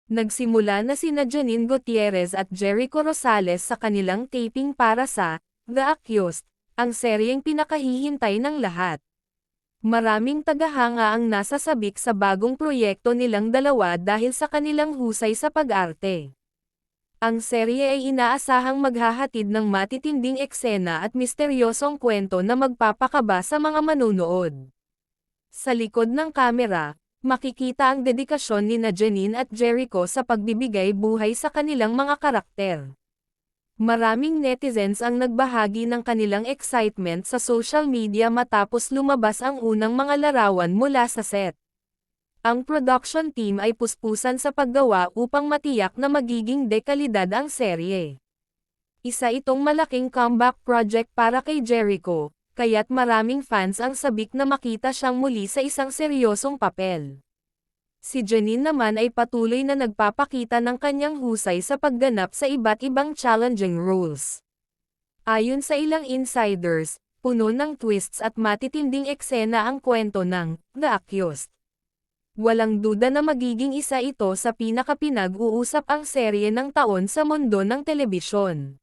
Nagsimula na sina Janine Gutierrez at Jericho Rosales sa kanilang taping para sa The Accused, ang seryeng pinakahihintay ng lahat. Maraming tagahanga ang nasasabik sa bagong proyekto nilang dalawa dahil sa kanilang husay sa pag-arte. Ang serye ay inaasahang maghahatid ng matitinding eksena at misteryosong kwento na magpapakaba sa mga manunood. Sa likod ng kamera, makikita ang dedikasyon ni Janine at Jericho sa pagbibigay buhay sa kanilang mga karakter. Maraming netizens ang nagbahagi ng kanilang excitement sa social media matapos lumabas ang unang mga larawan mula sa set. Ang production team ay puspusan sa paggawa upang matiyak na magiging dekalidad ang serye. Isa itong malaking comeback project para kay Jericho, kaya't maraming fans ang sabik na makita siyang muli sa isang seryosong papel. Si Janine naman ay patuloy na nagpapakita ng kanyang husay sa pagganap sa iba't ibang challenging roles. Ayon sa ilang insiders, puno ng twists at matitinding eksena ang kwento ng The Accused. Walang duda na magiging isa ito sa pinakapinag-uusap ang serye ng taon sa mundo ng telebisyon.